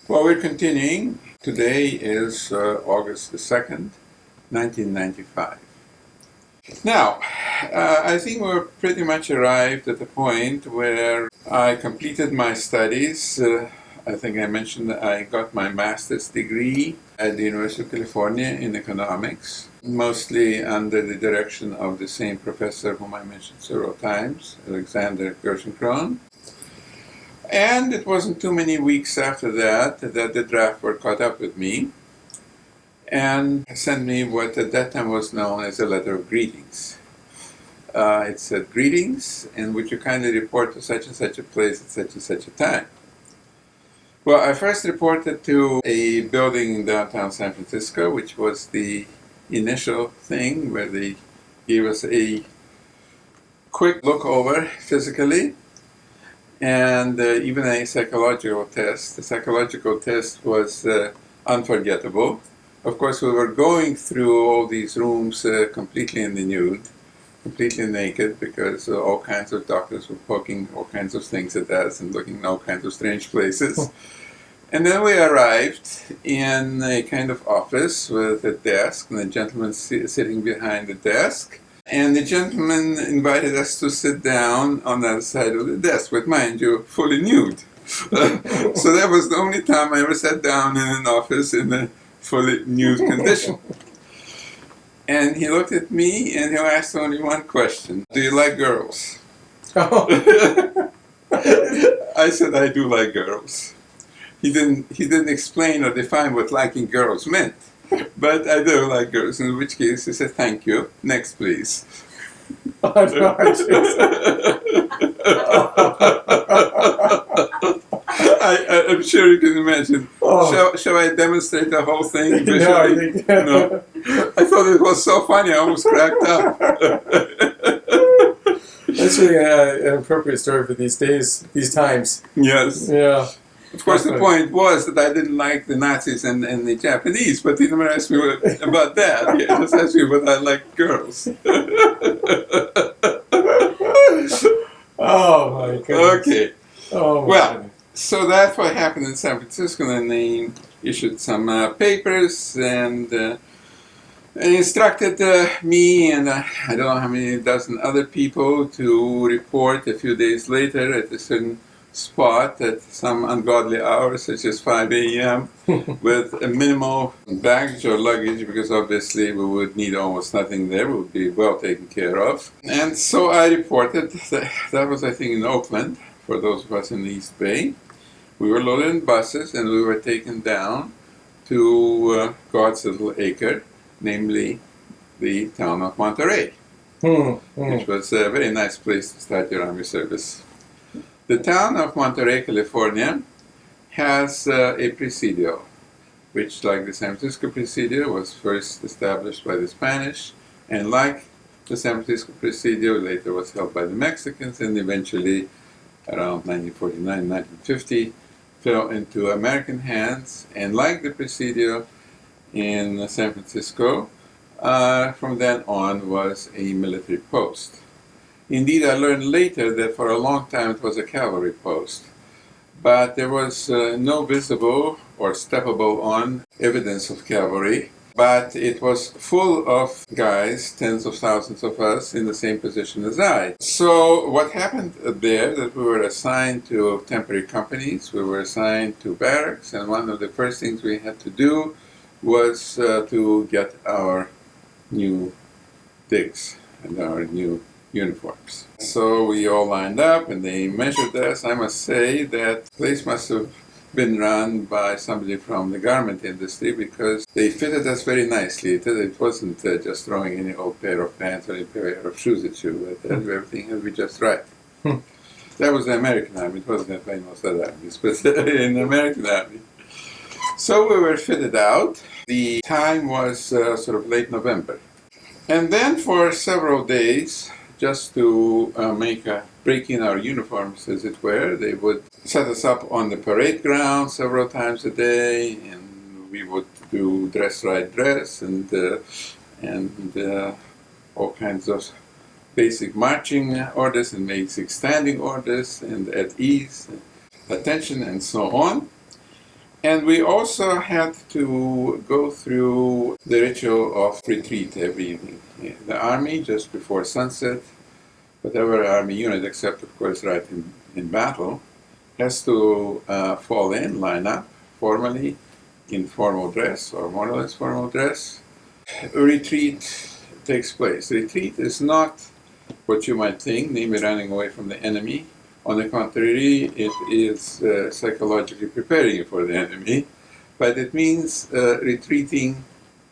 Well, we're continuing. Today is August the 2nd, 1995. Now, I think we're pretty much arrived at the point where I completed my studies. I think I mentioned that I got my master's degree at the University of California in economics, mostly under the direction of the same professor whom I mentioned several times, Alexander Gershon. And it wasn't too many weeks after that the draft work caught up with me and sent me what at that time was known as a letter of greetings. It said, "Greetings, and would you kindly report to such and such a place at such and such a time?" Well, I first reported to a building in downtown San Francisco, which was the initial thing where they gave us a quick look over physically. And even a psychological test. The psychological test was unforgettable. Of course, we were going through all these rooms completely in the nude, completely naked, because all kinds of doctors were poking all kinds of things at us and looking in all kinds of strange places. And then we arrived in a kind of office with a desk and a gentleman sitting behind the desk. And the gentleman invited us to sit down on the other side of the desk, but mind you, fully nude. So that was the only time I ever sat down in an office in a fully nude condition. And he looked at me and he asked only one question: "Do you like girls?" I said, "I do like girls." He didn't explain or define what liking girls meant. But I do like girls, in which case he said, "Thank you. Next, please." I'm sure you can imagine. Shall I demonstrate the whole thing visually? No. I thought it was so funny, I almost cracked up. That's really an appropriate story for these days, these times. Yes. Yeah. Of course, the point was that I didn't like the Nazis and the Japanese, but he never asked me about that. He just asked me whether I liked girls. Oh my goodness. Okay. Oh my well, goodness. So that's what happened in San Francisco, and they issued some papers and instructed me and I don't know how many dozen other people to report a few days later at a certain spot at some ungodly hour, such as 5 a.m., with a minimal baggage or luggage, because obviously we would need almost nothing there. We would be well taken care of. And so I reported. That was, I think, in Oakland, for those of us in the East Bay. We were loaded in buses and we were taken down to God's little acre, namely the town of Monterey, which was a very nice place to start your Army service. The town of Monterey, California, has a presidio, which, like the San Francisco presidio, was first established by the Spanish, and like the San Francisco presidio, later was held by the Mexicans, and eventually, around 1949, 1950, fell into American hands, and like the presidio in San Francisco, from then on was a military post. Indeed, I learned later that for a long time it was a cavalry post, but there was no visible or steppable on evidence of cavalry, but it was full of guys, tens of thousands of us, in the same position as I. So what happened there, that we were assigned to temporary companies, we were assigned to barracks, and one of the first things we had to do was to get our new digs and our new uniforms. So we all lined up and they measured us. I must say that place must have been run by somebody from the garment industry, because they fitted us very nicely. It wasn't just throwing any old pair of pants or any pair of shoes at you. Everything had to be just right. That was the American Army. It wasn't like most other armies, but in the American Army. So we were fitted out. The time was sort of late November. And then for several days, just to make a break in our uniforms, as it were, they would set us up on the parade ground several times a day, and we would do dress right dress and all kinds of basic marching orders and basic standing orders and at ease, attention, and so on. And we also had to go through the ritual of retreat every evening. The army, just before sunset, whatever army unit, except of course right in battle, has to fall in, line up formally in formal dress or more or less formal dress. A retreat takes place. Retreat is not what you might think, namely running away from the enemy. On the contrary, it is psychologically preparing you for the enemy, but it means retreating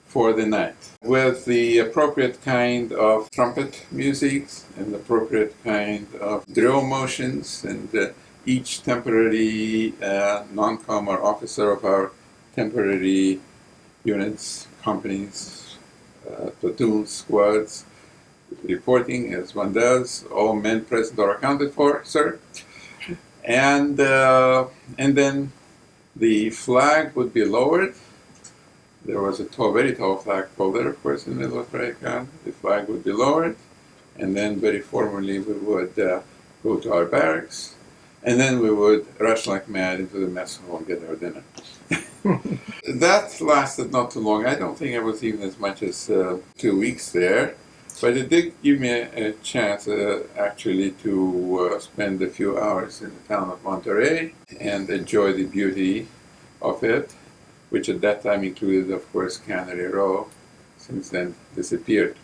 for the night with the appropriate kind of trumpet music and appropriate kind of drill motions, and each temporary non-com or officer of our temporary units, companies, platoons, squads, reporting as one does, all men present or accounted for, sir. And then the flag would be lowered. There was a very tall flagpole there, of course, in the middle of parade ground. The flag would be lowered, and then very formally we would go to our barracks, and then we would rush like mad into the mess hall and get our dinner. That lasted not too long. I don't think I was even as much as 2 weeks there, but it did give me a chance actually to spend a few hours in the town of Monterey and enjoy the beauty of it, which at that time included, of course, Cannery Row, since then disappeared.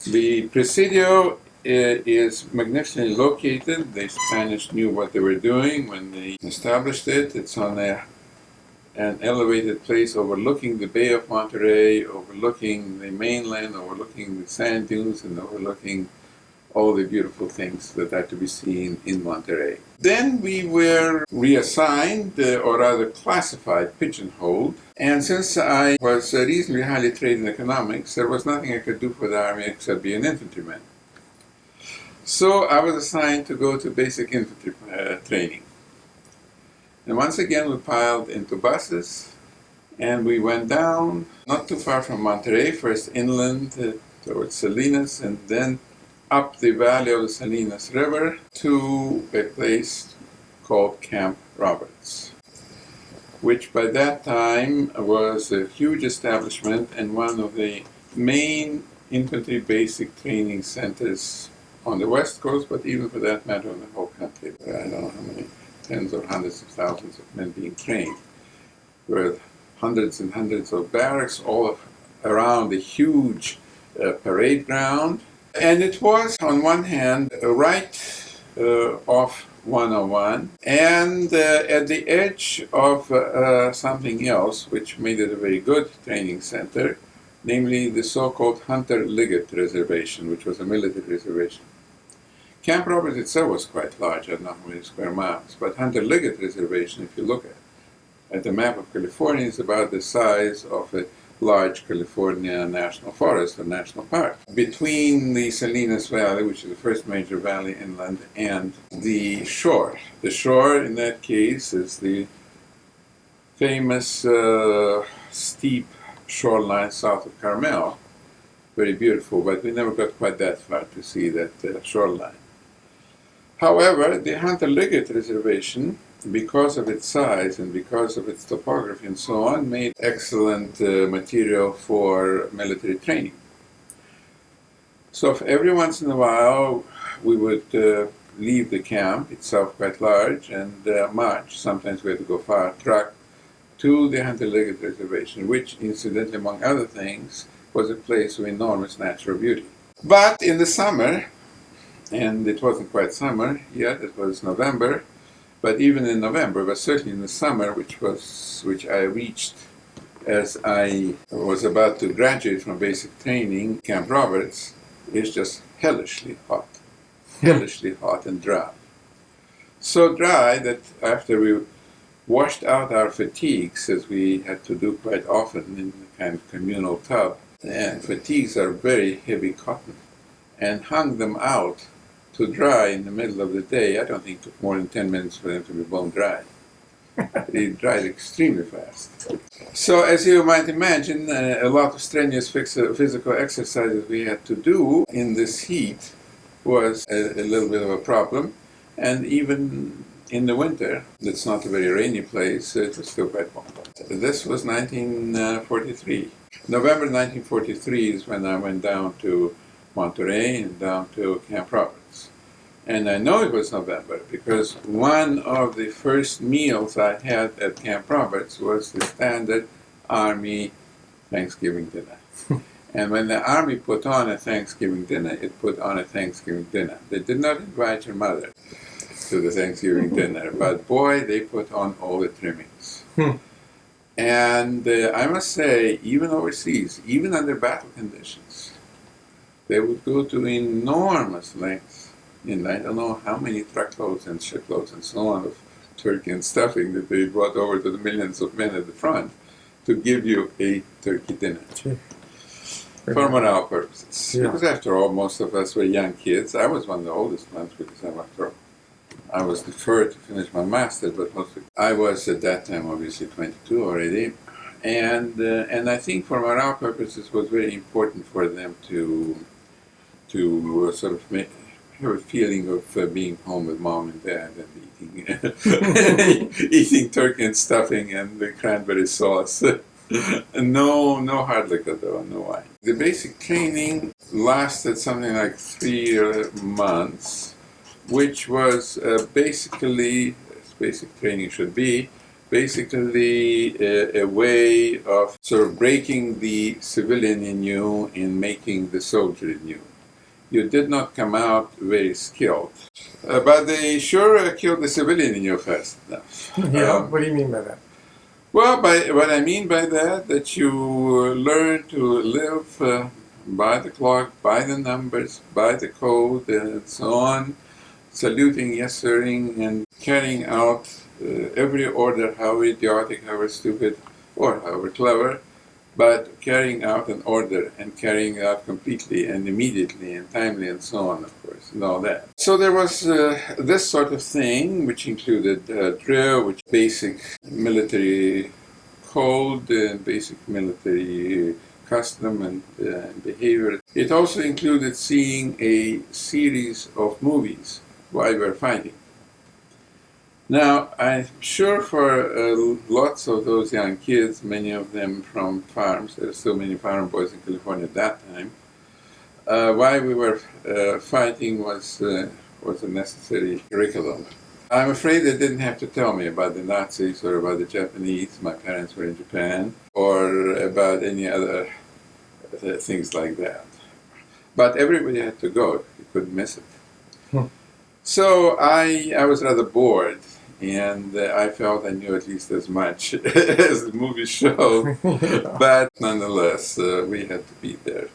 The Presidio is magnificently located. The Spanish knew what they were doing when they established it. It's on an elevated place overlooking the Bay of Monterey, overlooking the mainland, overlooking the sand dunes, and overlooking all the beautiful things that are to be seen in Monterey. Then we were reassigned, or rather classified, pigeonholed, and since I was reasonably highly trained in economics, there was nothing I could do for the army except be an infantryman. So I was assigned to go to basic infantry training. And once again we piled into buses, and we went down, not too far from Monterey, first inland towards Salinas, and then up the valley of the Salinas River to a place called Camp Roberts, which by that time was a huge establishment and one of the main infantry basic training centers on the West Coast, but even for that matter in the whole country. I don't know how many tens or hundreds of thousands of men being trained, with hundreds and hundreds of barracks all around the huge parade ground. And it was, on one hand, right off 101, and at the edge of something else, which made it a very good training center, namely the so-called Hunter-Liggett Reservation, which was a military reservation. Camp Roberts itself was quite large, I don't know how many square miles, but Hunter-Liggett Reservation, if you look at the map of California, is about the size of a large California national forest or national park. Between the Salinas Valley, which is the first major valley inland, and the shore. The shore, in that case, is the famous steep shoreline south of Carmel. Very beautiful, but we never got quite that far to see that shoreline. However, the Hunter-Liggett Reservation, because of its size and because of its topography and so on, made excellent material for military training. So every once in a while we would leave the camp, itself quite large, and march, sometimes we had to go far, truck, to the Hunter-Liggett Reservation, which incidentally, among other things, was a place of enormous natural beauty. But in the summer, and it wasn't quite summer yet, it was November, but even in November, but certainly in the summer, which I reached as I was about to graduate from basic training, Camp Roberts is just hellishly hot and dry. So dry that after we washed out our fatigues, as we had to do quite often in a kind of communal tub, and fatigues are very heavy cotton, and hung them out to dry in the middle of the day. I don't think it took more than 10 minutes for them to be bone dry. They dried extremely fast. So as you might imagine, a lot of strenuous physical exercises we had to do in this heat was a little bit of a problem. And even in the winter. It's not a very rainy place, so it was still quite warm. This was 1943. November 1943 is when I went down to Monterey and down to Camp Roberts. And I know it was November because one of the first meals I had at Camp Roberts was the standard Army Thanksgiving dinner. And when the Army put on a Thanksgiving dinner, it put on a Thanksgiving dinner. They did not invite your mother to the Thanksgiving dinner, but boy, they put on all the trimmings. And I must say, even overseas, even under battle conditions, they would go to enormous lengths. And I don't know how many truckloads and shiploads and so on of turkey and stuffing that they brought over to the millions of men at the front to give you a turkey dinner. For morale purposes. Yeah. Because after all, most of us were young kids. I was one of the oldest ones because I was deferred to finish my master's, but mostly I was at that time obviously 22 already. And I think for morale purposes it was very important for them to sort of have a feeling of being home with mom and dad and eating turkey and stuffing and the cranberry sauce. No hard liquor though, no wine. The basic training lasted something like 3 months, which was basically, as basic training should be, basically a way of sort of breaking the civilian in you and making the soldier in you. You did not come out very skilled, but they sure killed the civilian in you fast enough. Yeah, what do you mean by that? Well, what I mean by that you learn to live by the clock, by the numbers, by the code, and so on, saluting, yes siring, and carrying out every order, however idiotic, however stupid, or however clever, but carrying out an order and carrying it out completely and immediately and timely and so on, of course, and all that. So there was this sort of thing, which included drill, which basic military code and basic military custom and behavior. It also included seeing a series of movies while we were fighting. Now, I'm sure for lots of those young kids, many of them from farms, there were so many farm boys in California at that time, why we were fighting was a necessary curriculum. I'm afraid they didn't have to tell me about the Nazis or about the Japanese, my parents were in Japan, or about any other things like that. But everybody had to go, you couldn't miss it. So I was rather bored, and I felt I knew at least as much as the movie showed, but nonetheless, we had to be there.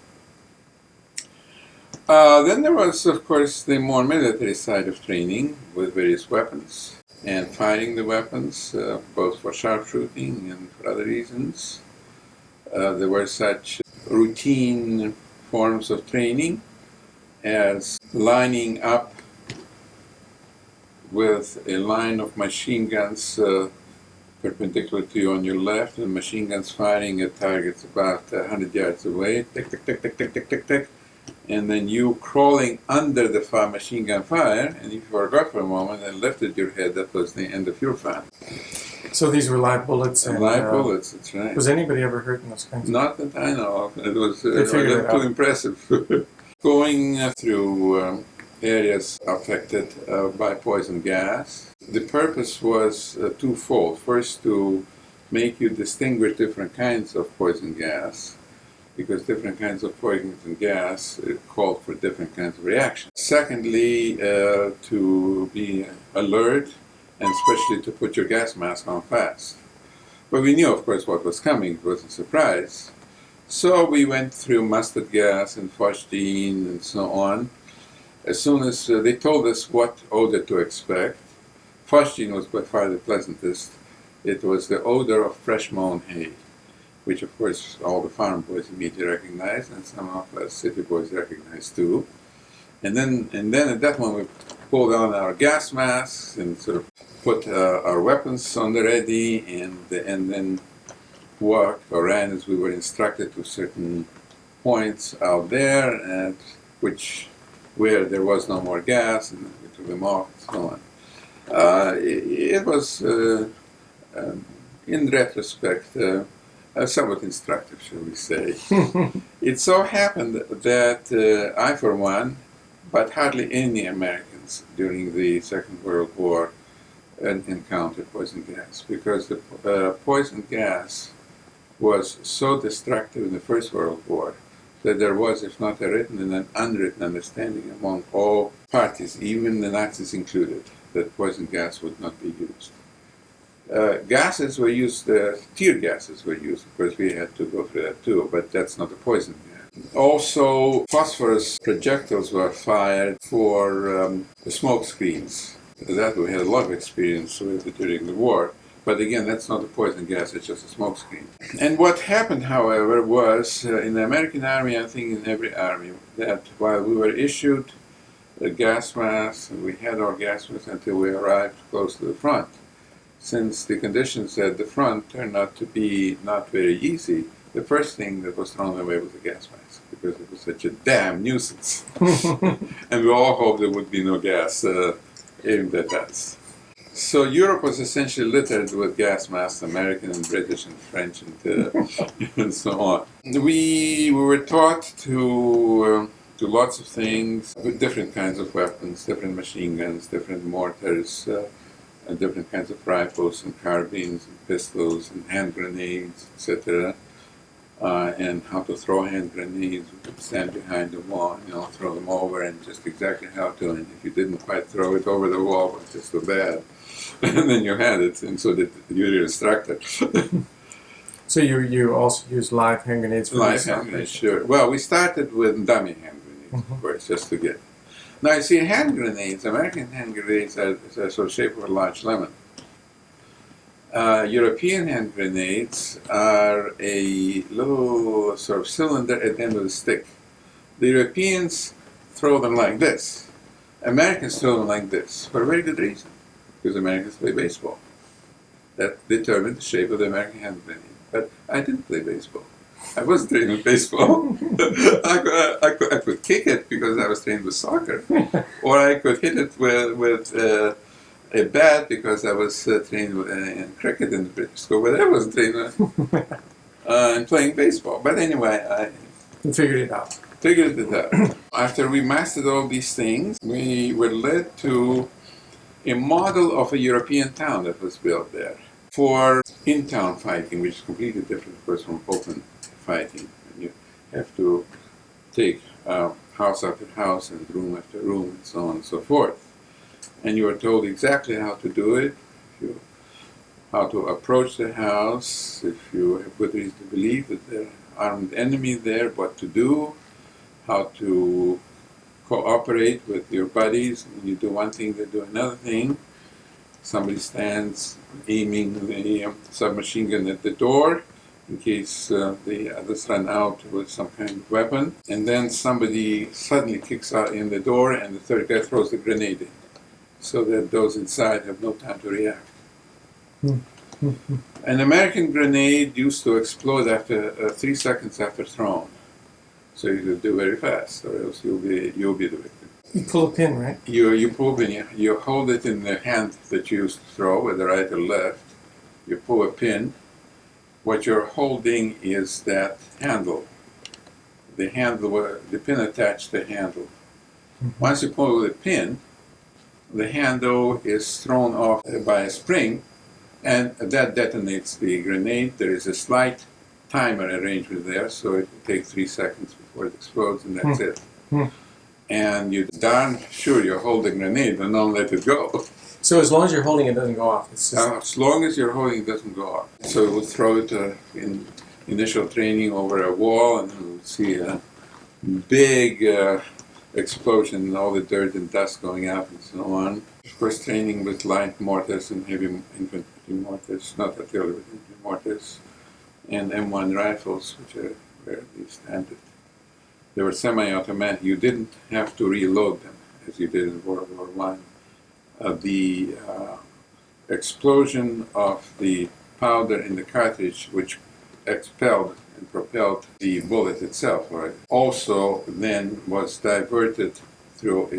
Then there was, of course, the more military side of training with various weapons and firing the weapons, both for sharpshooting and for other reasons. There were such routine forms of training as lining up with a line of machine guns perpendicular to you on your left, and machine guns firing at targets about 100 yards away, tick, tick, tick, tick, tick, tick, tick, tick, and then you crawling under the machine gun fire, and if you forgot for a moment and lifted your head, that was the end of your fire. So these were live bullets? And, live bullets, that's right. Was anybody ever hurt in those kinds of... Not that I know of. It was too impressive. Going through areas affected by poison gas. The purpose was twofold. First, to make you distinguish different kinds of poison gas, because different kinds of poison gas called for different kinds of reactions. Secondly, to be alert, and especially to put your gas mask on fast. But we knew, of course, what was coming. It was a surprise. So we went through mustard gas and phosgene and so on. As soon as they told us what odor to expect, phosgene was by far the pleasantest. It was the odor of fresh mown hay, which of course all the farm boys immediately recognized, and some of us city boys recognized too. And then at that moment we pulled on our gas masks and sort of put our weapons on the ready, and then walked or ran as we were instructed to certain points out there, at where there was no more gas, and we took them off and so on. It was, in retrospect, somewhat instructive, shall we say. It so happened that I, for one, but hardly any Americans during the Second World War encountered poison gas, because the poison gas was so destructive in the First World War that there was, if not a written and an unwritten understanding among all parties, even the Nazis included, that poison gas would not be used. Gases were used, tear gases were used, of course we had to go through that too, but that's not a poison gas. Also, phosphorus projectiles were fired for the smoke screens. That we had a lot of experience with during the war. But again, that's not a poison gas, it's just a smoke screen. And what happened, however, was in the American Army, I think in every army, that while we were issued the gas masks, and we had our gas masks until we arrived close to the front. Since the conditions at the front turned out to be not very easy, the first thing that was thrown away was the gas mask, because it was such a damn nuisance. And we all hoped there would be no gas aimed at us. So Europe was essentially littered with gas masks, American and British and French and so on. We were taught to do lots of things with different kinds of weapons, different machine guns, different mortars, and different kinds of rifles and carbines and pistols and hand grenades, etc. And how to throw hand grenades, stand behind the wall, throw them over, and just exactly how to. And if you didn't quite throw it over the wall, it was just so bad. And then you had it, and so did your instructor. So you also use live hand grenades for live hand grenades, sure. Well, we started with dummy hand grenades, of course, just to get. Now, you see, hand grenades, American hand grenades are sort of shaped of a large lemon. European hand grenades are a little sort of cylinder at the end of the stick. The Europeans throw them like this. Americans throw them like this, for a very good reason, because Americans play baseball. That determined the shape of the American hand grenade. But I didn't play baseball. I wasn't trained with baseball. I could kick it because I was trained with soccer, or I could hit it with a bat because I was trained in cricket in the British school, but I wasn't trained in playing baseball. But anyway, You figured it out. Figured it out. After we mastered all these things, we were led to a model of a European town that was built there for in-town fighting, which is completely different, of course, from open fighting. And you have to take house after house and room after room and so on and so forth. And you are told exactly how to do it, how to approach the house, if you have good reason to believe that there are armed enemy there, what to do, how to cooperate with your buddies. When you do one thing, they do another thing. Somebody stands aiming the submachine gun at the door in case the others run out with some kind of weapon. And then somebody suddenly kicks out in the door and the third guy throws the grenade in, so that those inside have no time to react. An American grenade used to explode after 3 seconds after thrown. So you have to do very fast, or else you'll be the victim. You pull a pin, right? You pull a pin. You hold it in the hand that you used to throw, whether right or left. You pull a pin. What you're holding is that handle. The pin attached to the handle. Once you pull the pin, the handle is thrown off by a spring, and that detonates the grenade. There is a slight timer arrangement there, so it will take 3 seconds before it explodes, and that's it. And you're darn sure you hold the grenade and don't let it go. So as long as you're holding it, doesn't go off. It's just... As long as you're holding it, doesn't go off. So we'll throw it in initial training over a wall, and then we'll see a big explosion and all the dirt and dust going out and so on. Of course, training with light mortars and heavy infantry mortars, not artillery, but infantry mortars, and M1 rifles, which are fairly standard. They were semi-automatic. You didn't have to reload them as you did in World War I. The explosion of the powder in the cartridge, which expelled and propelled the bullet itself, right, also then was diverted through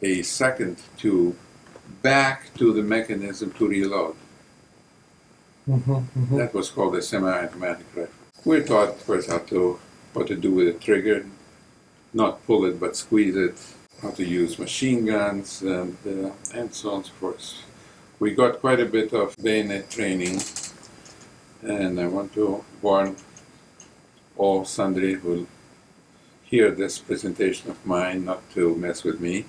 a second tube back to the mechanism to reload. That was called a semi-automatic rifle. We're taught, of course, what to do with a trigger, not pull it but squeeze it, how to use machine guns, and so on and so forth. We got quite a bit of bayonet training, and I want to warn all sundry who hear this presentation of mine not to mess with me.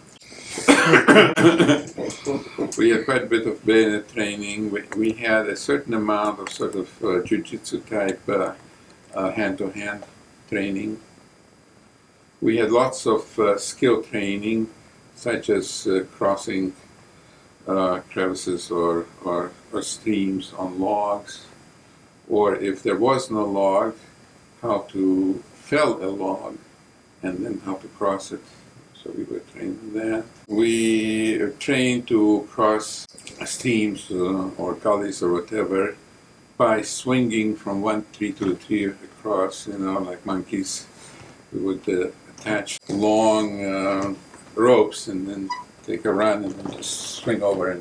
We had quite a bit of bayonet training. We had a certain amount of sort of jiu-jitsu type hand-to-hand training. We had lots of skill training, such as crossing crevices or streams on logs, or if there was no log, how to fell a log and then how to cross it. So we were trained in that. We trained to cross streams or gullies or whatever by swinging from one tree to a tree across, like monkeys. We would attach long ropes and then take a run and then just swing over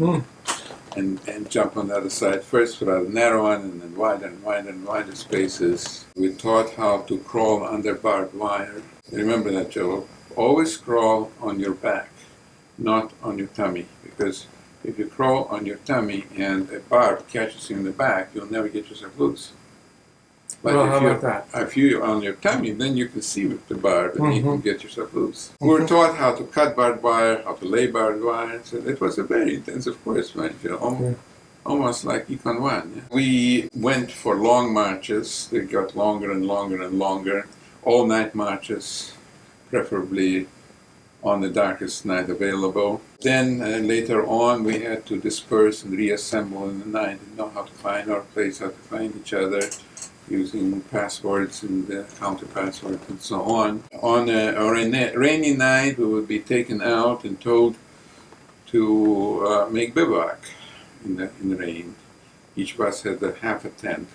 and jump on the other side. First for a narrow one and then wider and wider and wider spaces. We taught how to crawl under barbed wire. Remember that, Joe. Always crawl on your back, not on your tummy, because if you crawl on your tummy and a barb catches you in the back, you'll never get yourself loose. But well, how about that? If you're on your tummy, then you can see with the barb and you can get yourself loose. We were taught how to cut barbed wire, how to lay barbed wire. So it was a very intensive course, right? Almost like Econ 1. Yeah? We went for long marches. They got longer and longer and longer. All-night marches, preferably on the darkest night available. Then later on we had to disperse and reassemble in the night and know how to find our place, how to find each other, using passwords and counter passwords and so on. On a rainy night we would be taken out and told to make bivouac in the rain. Each of us had half a tent,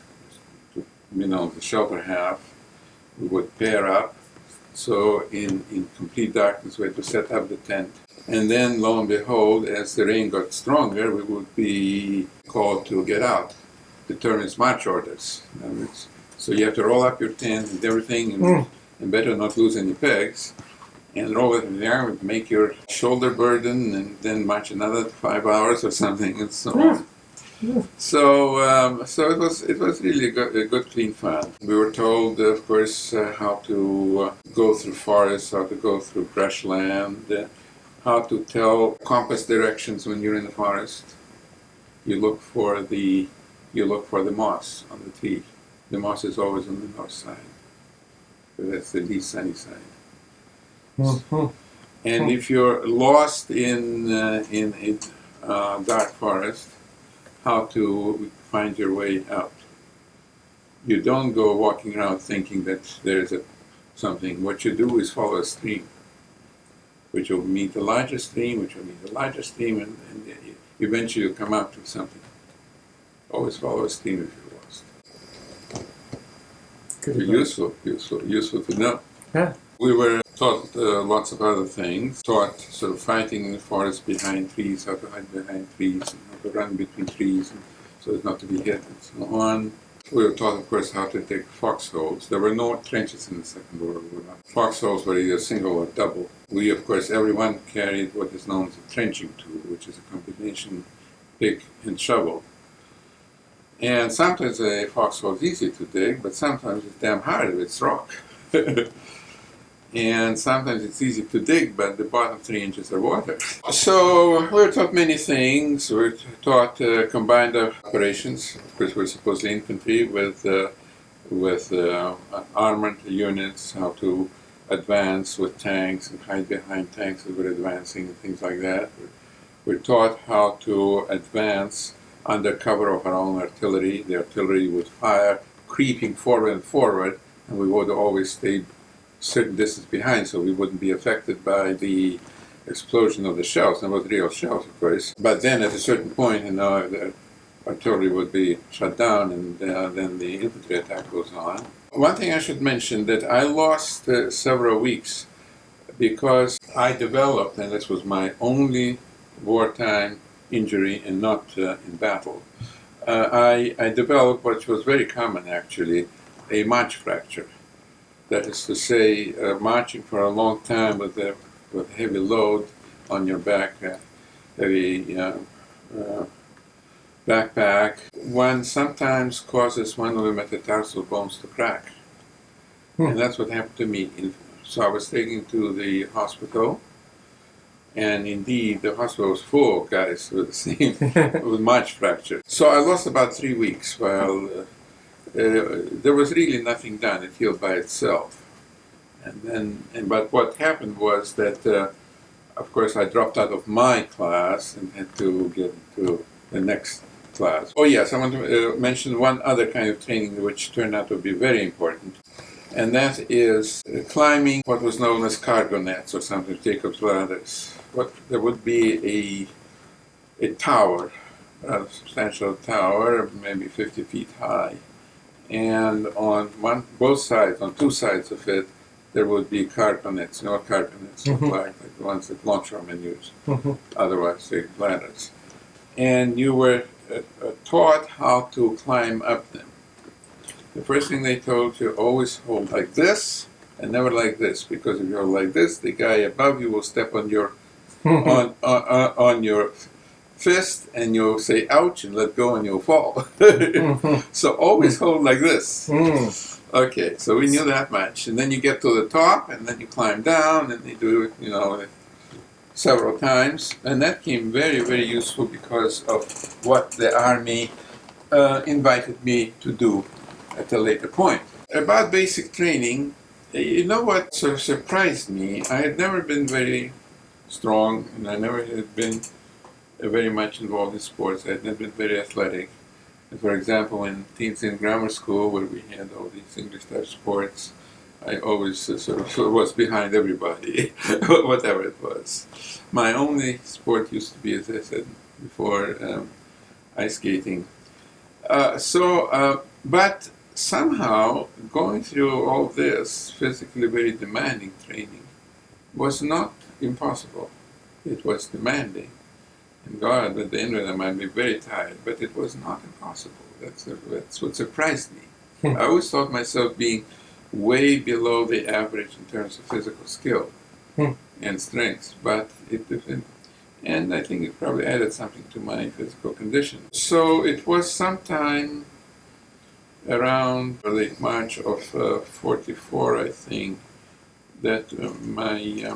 the shelter half. We would pair up. So in complete darkness, we had to set up the tent. And then, lo and behold, as the rain got stronger, we would be called to get out. Determines march orders. So you have to roll up your tent and everything, and better not lose any pegs, and roll it in the air, make your shoulder burden, and then march another 5 hours or something, and so on. So it was really a good clean fun. We were told, of course, how to go through forests, how to go through brushland, how to tell compass directions when you're in the forest. You look for the moss on the tree. The moss is always on the north side. So that's the least sunny side. And if you're lost in a dark forest, how to find your way out. You don't go walking around thinking that there's something. What you do is follow a stream, which will meet a larger stream, and eventually you'll come out to something. Always follow a stream if you're lost. Useful to know. Yeah. We were taught lots of other things. Taught sort of fighting in the forest behind trees, how to hide behind trees, and how to run between trees, and so as not to be hit, and so on. We were taught, of course, how to take foxholes. There were no trenches in the Second World War. Foxholes were either single or double. We, of course, everyone carried what is known as a trenching tool, which is a combination pick and shovel. And sometimes a foxhole is easy to dig, but sometimes it's damn hard if it's rock. And sometimes it's easy to dig, but the bottom 3 inches are water. So we're taught many things. We're taught combined operations. Of course, we're supposedly infantry with armored units, how to advance with tanks and hide behind tanks as we're advancing and things like that. We're taught how to advance under cover of our own artillery. The artillery would fire, creeping forward, and we would always stay certain distance behind so we wouldn't be affected by the explosion of the shells. There was real shells, of course. But then at a certain point, the artillery would be shut down, and then the infantry attack goes on. One thing I should mention, that I lost several weeks because I developed, and this was my only wartime injury and not in battle. I developed what was very common actually, a march fracture. That is to say, marching for a long time with a heavy load on your back, heavy backpack, one sometimes causes one of the metatarsal bones to crack. And that's what happened to me. So I was taken to the hospital, and indeed the hospital was full of guys with the same, with march fracture. So I lost about 3 weeks while there was really nothing done. It healed by itself. But what happened was that, of course, I dropped out of my class and had to get to the next class. Oh yes, I want to mention one other kind of training which turned out to be very important, and that is climbing what was known as cargo nets, or sometimes Jacob's ladders. There would be a tower, a substantial tower, maybe 50 feet high, and on both sides, on two sides of it, there would be cargo nets. You know what cargo nets look like the ones that longshoremen use, otherwise they're ladders. And you were taught how to climb up them. The first thing they told you, always hold like this and never like this, because if you hold like this, the guy above you will step on your on your fist, and you'll say ouch and let go and you'll fall. So always hold like this. Okay, so we knew that much. And then you get to the top, and then you climb down, and they do it, several times. And that came very, very useful because of what the Army invited me to do at a later point. About basic training, you know what sort of surprised me? I had never been very strong, and I never had been very much involved in sports. I had never been very athletic. For example, in teens in grammar school, where we had all these English-type sports, I always sort of was behind everybody, whatever it was. My only sport used to be, as I said before, ice skating. But somehow, going through all this physically very demanding training was not impossible. It was demanding. And God, at the end of it, I might be very tired, but it was not impossible. That's what surprised me. I always thought myself being way below the average in terms of physical skill and strength, but and I think it probably added something to my physical condition. So it was sometime around late March of 44, I think, that my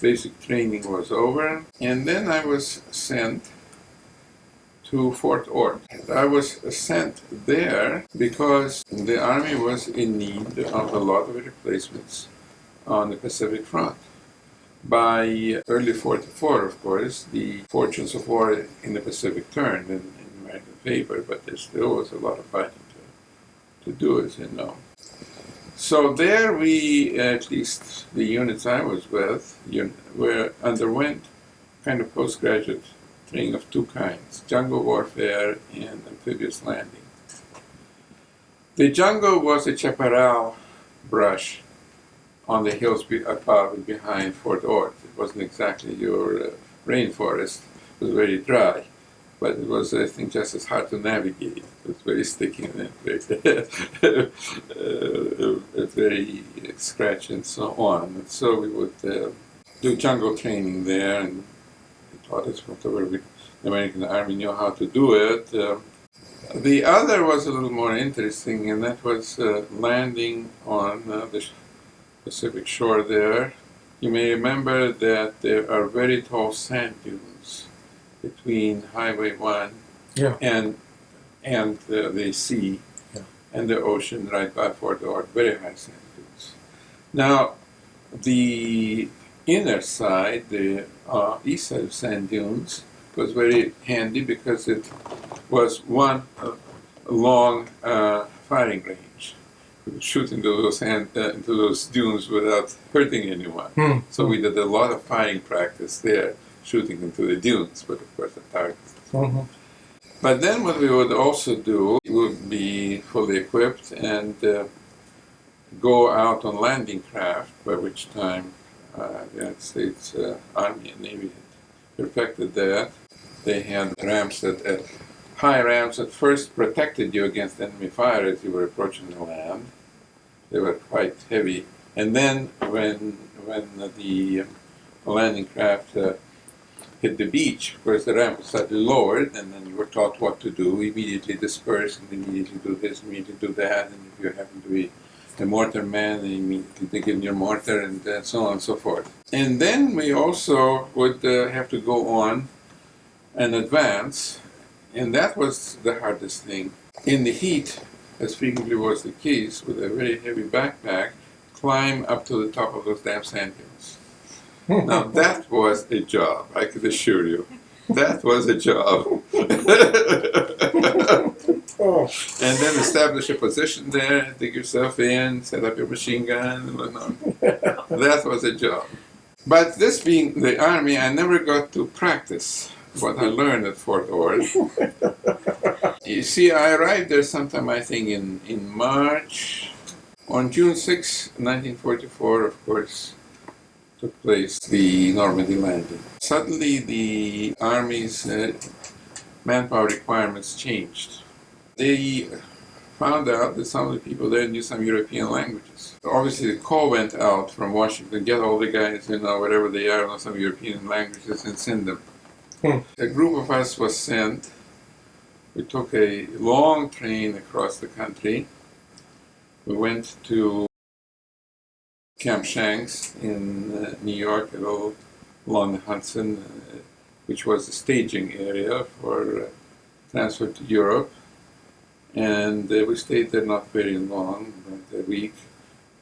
basic training was over, and then I was sent to Fort Ord. I was sent there because the Army was in need of a lot of replacements on the Pacific Front. By early 44, of course, the fortunes of war in the Pacific turned in American favor, but there still was a lot of fighting to do, as you know. So there we, at least the units I was with, underwent kind of postgraduate training of two kinds, jungle warfare and amphibious landing. The jungle was a chaparral brush on the hills above and behind Fort Ord. It wasn't exactly your rainforest. It was very dry, but it was, I think, just as hard to navigate. It was very sticky and very scratchy and so on. And so we would do jungle training there, and we taught us whatever the American Army knew how to do it. The other was a little more interesting, and that was landing on the Pacific shore there. You may remember that there are very tall sand dunes between Highway 1 and the sea and the ocean right by Fort Ord, very high sand dunes. Now, the inner side, the east side of sand dunes, was very handy because it was one long firing range. We would shoot into those dunes without hurting anyone. So we did a lot of firing practice there, shooting into the dunes, but of course the targets. But then what we would also do, we would be fully equipped and go out on landing craft, by which time the United States Army and Navy had perfected that. They had ramps high ramps that first protected you against enemy fire as you were approaching the land. They were quite heavy. And then when the landing craft hit the beach, of course the ramp was slightly lowered, and then you were taught what to do. Immediately disperse, and immediately do this, immediately do that, and if you happen to be a mortar man, then immediately dig in your mortar, and so on and so forth. And then we also would have to go on and advance, and that was the hardest thing. In the heat, as frequently was the case, with a very heavy backpack, climb up to the top of those damn sand hills. Now that was a job, I could assure you. That was a job. And then establish a position there, dig yourself in, set up your machine gun, and whatnot. That was a job. But this being the Army, I never got to practice what I learned at Fort Ord. You see, I arrived there sometime, I think, in March. On June 6, 1944, of course, took place the Normandy landing. Suddenly, the Army's manpower requirements changed. They found out that some of the people there knew some European languages. Obviously, the call went out from Washington, get all the guys, wherever they are, know some European languages, and send them. A group of us was sent. We took a long train across the country. We went to Camp Shanks in New York, along the Hudson, which was the staging area for transfer to Europe. And we stayed there not very long, about a week.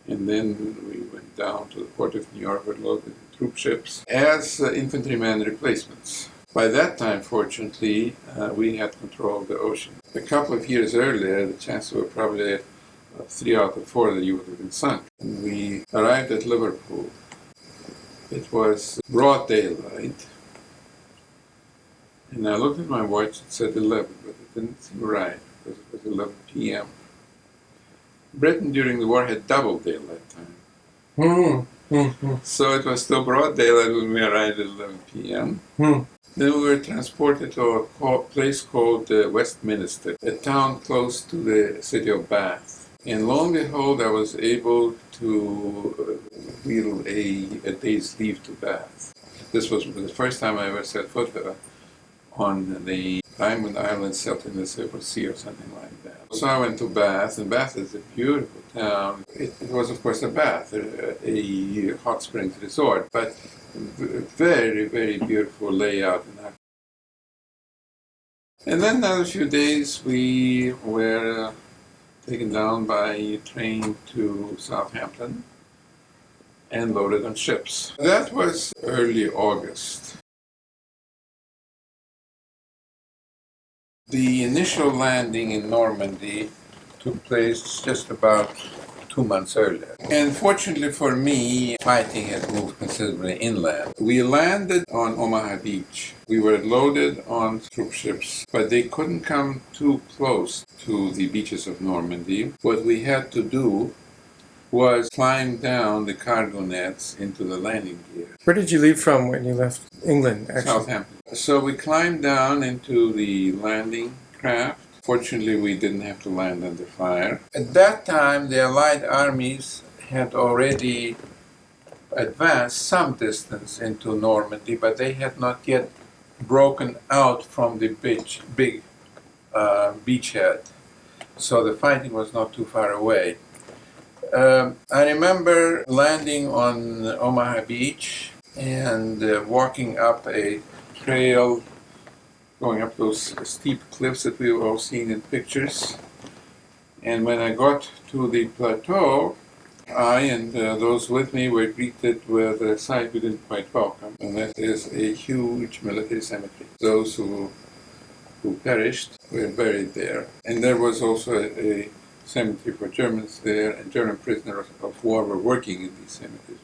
And then we went down to the port of New York, were loaded in troop ships as infantryman replacements. By that time, fortunately, we had control of the ocean. A couple of years earlier, the chances were probably 3 out of 4 that you would have been sunk. And we arrived at Liverpool. It was broad daylight. And I looked at my watch, it said 11, but it didn't seem right, because it was 11 p.m. Britain during the war had double daylight time. So it was still broad daylight when we arrived at 11 p.m. Then we were transported to a place called Westminster, a town close to the city of Bath. And lo and behold, I was able to wheel a day's leave to Bath. This was the first time I ever set foot on the Diamond Islands, set in the Silver Sea or something like that. So I went to Bath, and Bath is a beautiful town. It was, of course, a bath, a hot springs resort, but very, very beautiful layout. And then another few days we were taken down by train to Southampton and loaded on ships. That was early August. The initial landing in Normandy took place just about 2 months earlier. And fortunately for me, fighting had moved considerably inland. We landed on Omaha Beach. We were loaded on troop ships, but they couldn't come too close to the beaches of Normandy. What we had to do was climb down the cargo nets into the landing gear. Where did you leave from when you left England, actually? Southampton. So we climbed down into the landing craft. Fortunately, we didn't have to land under fire. At that time, the Allied armies had already advanced some distance into Normandy, but they had not yet broken out from the big beachhead. So the fighting was not too far away. I remember landing on Omaha Beach and walking up a trail, going up those steep cliffs that we've all seen in pictures. And when I got to the plateau, I and those with me were greeted with a sight we didn't quite welcome, and that is a huge military cemetery. Those who perished were buried there. And there was also a cemetery for Germans there, and German prisoners of war were working in these cemeteries.